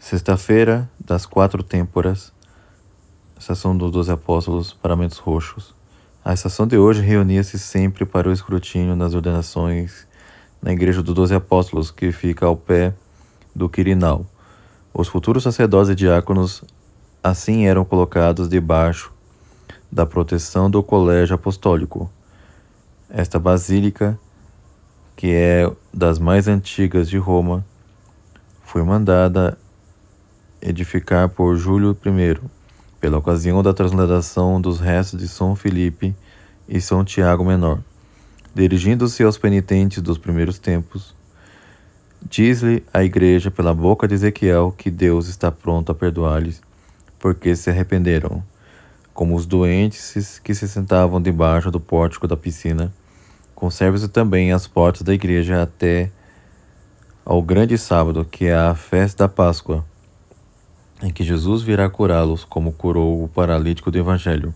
Sexta-feira das Quatro Têmporas, Estação dos 12 Apóstolos, Paramentos Roxos. A estação de hoje reunia-se sempre para o escrutínio nas ordenações na Igreja dos 12 Apóstolos, que fica ao pé do Quirinal. Os futuros sacerdotes e diáconos assim eram colocados debaixo da proteção do Colégio Apostólico. Esta basílica, que é das mais antigas de Roma, foi mandada edificar por Júlio I, pela ocasião da transladação dos restos de São Filipe e São Tiago Menor. Dirigindo-se aos penitentes dos primeiros tempos, diz-lhe a igreja pela boca de Ezequiel que Deus está pronto a perdoar-lhes, porque se arrependeram, como os doentes que se sentavam debaixo do pórtico da piscina. Conserve-se também as portas da igreja até ao grande sábado, que é a festa da Páscoa, em que Jesus virá curá-los, como curou o paralítico do Evangelho.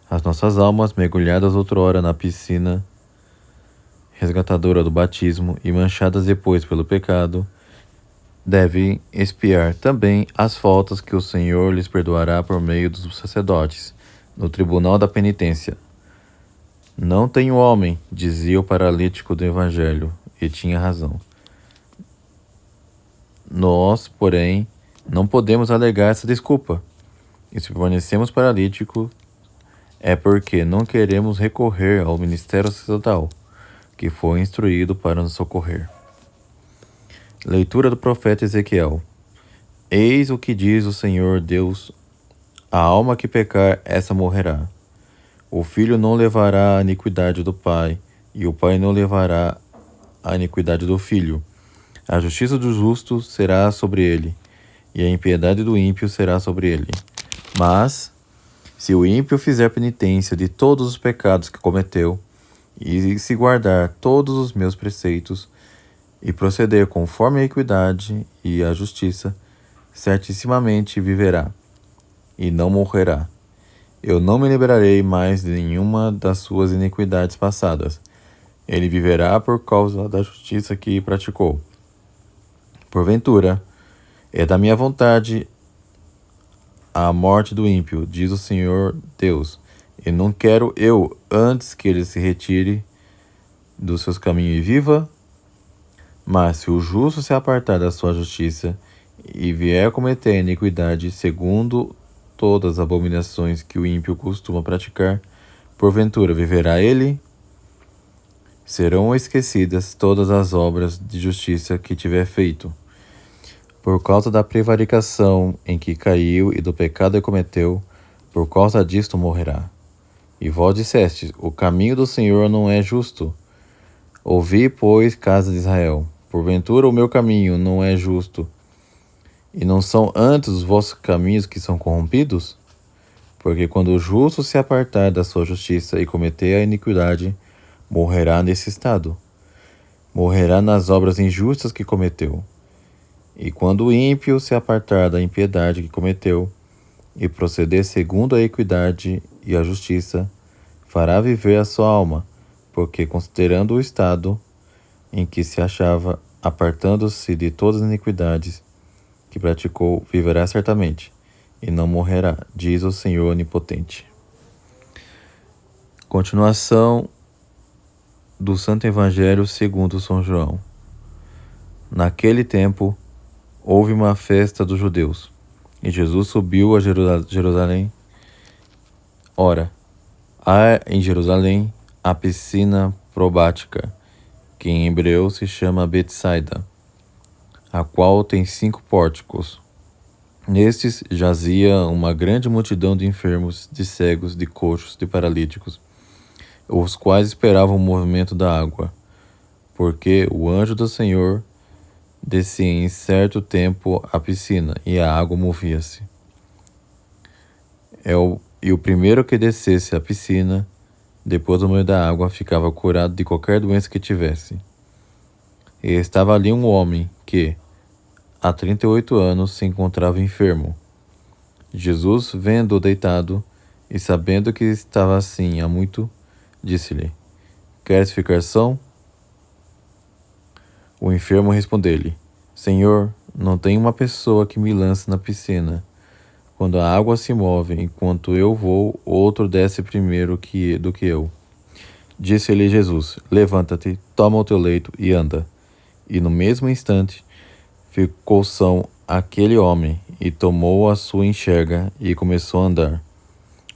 As nossas almas, mergulhadas outrora na piscina resgatadora do batismo e manchadas depois pelo pecado, devem expiar também as faltas que o Senhor lhes perdoará por meio dos sacerdotes, no tribunal da penitência. Não tenho homem, dizia o paralítico do Evangelho, e tinha razão. Nós, porém, não podemos alegar essa desculpa. E se permanecemos paralíticos, é porque não queremos recorrer ao ministério sacerdotal, que foi instruído para nos socorrer. Leitura do profeta Ezequiel. Eis o que diz o Senhor Deus: a alma que pecar, essa morrerá. O filho não levará a iniquidade do pai, e o pai não levará a iniquidade do filho. A justiça do justo será sobre ele, e a impiedade do ímpio será sobre ele. Mas, se o ímpio fizer penitência de todos os pecados que cometeu, e se guardar todos os meus preceitos, e proceder conforme a equidade e a justiça, certissimamente viverá, e não morrerá. Eu não me lembrarei mais de nenhuma das suas iniquidades passadas. Ele viverá por causa da justiça que praticou. Porventura, é da minha vontade a morte do ímpio, diz o Senhor Deus, e não quero eu antes que ele se retire dos seus caminhos e viva? Mas se o justo se apartar da sua justiça e vier cometer a iniquidade segundo todas as abominações que o ímpio costuma praticar, porventura viverá ele? Serão esquecidas todas as obras de justiça que tiver feito. Por causa da prevaricação em que caiu e do pecado que cometeu, por causa disto morrerá. E vós dissestes: o caminho do Senhor não é justo. Ouvi, pois, casa de Israel: porventura o meu caminho não é justo, e não são antes os vossos caminhos que são corrompidos? Porque quando o justo se apartar da sua justiça e cometer a iniquidade, morrerá nesse estado. Morrerá nas obras injustas que cometeu. E quando o ímpio se apartar da impiedade que cometeu, e proceder segundo a equidade e a justiça, fará viver a sua alma, porque considerando o estado em que se achava, apartando-se de todas as iniquidades que praticou, viverá certamente, e não morrerá, diz o Senhor Onipotente. Continuação do Santo Evangelho segundo São João. Naquele tempo, houve uma festa dos judeus, e Jesus subiu a Jerusalém. Ora, há em Jerusalém a piscina probática, que em hebreu se chama Betsaida, a qual tem 5 pórticos. Nestes jazia uma grande multidão de enfermos, de cegos, de coxos, de paralíticos, os quais esperavam o movimento da água, porque o anjo do Senhor descia em certo tempo à piscina, e a água movia-se. E o primeiro que descesse à piscina, depois do meio da água, ficava curado de qualquer doença que tivesse. E estava ali um homem que, há 38 anos, se encontrava enfermo. Jesus, vendo-o deitado, e sabendo que estava assim há muito, disse-lhe: queres ficar são? O enfermo respondeu-lhe: Senhor, Não tem uma pessoa que me lance na piscina. Quando a água se move, enquanto eu vou, outro desce primeiro do que eu. Disse-lhe Jesus: Levanta-te, toma o teu leito e anda. E no mesmo instante ficou são aquele homem, e tomou a sua enxerga, e começou a andar.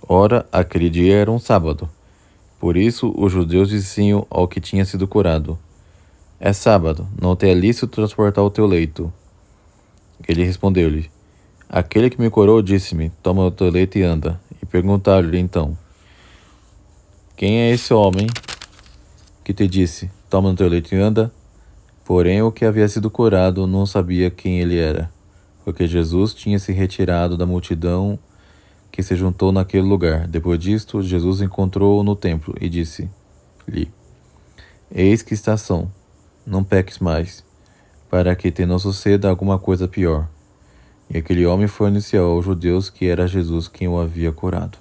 Ora, aquele dia era um sábado. Por isso os judeus diziam ao que tinha sido curado: É sábado, não te é lícito transportar o teu leito. Ele respondeu-lhe: Aquele que me curou disse-me: Toma o teu leito e anda. E perguntaram-lhe então: Quem é esse homem que te disse: Toma o teu leito e anda? Porém, o que havia sido curado não sabia quem ele era, porque Jesus tinha se retirado da multidão que se juntou naquele lugar. Depois disto, Jesus encontrou-o no templo e disse-lhe: Eis que está são, não peques mais, para que te não suceda alguma coisa pior. E aquele homem foi anunciar aos judeus que era Jesus quem o havia curado.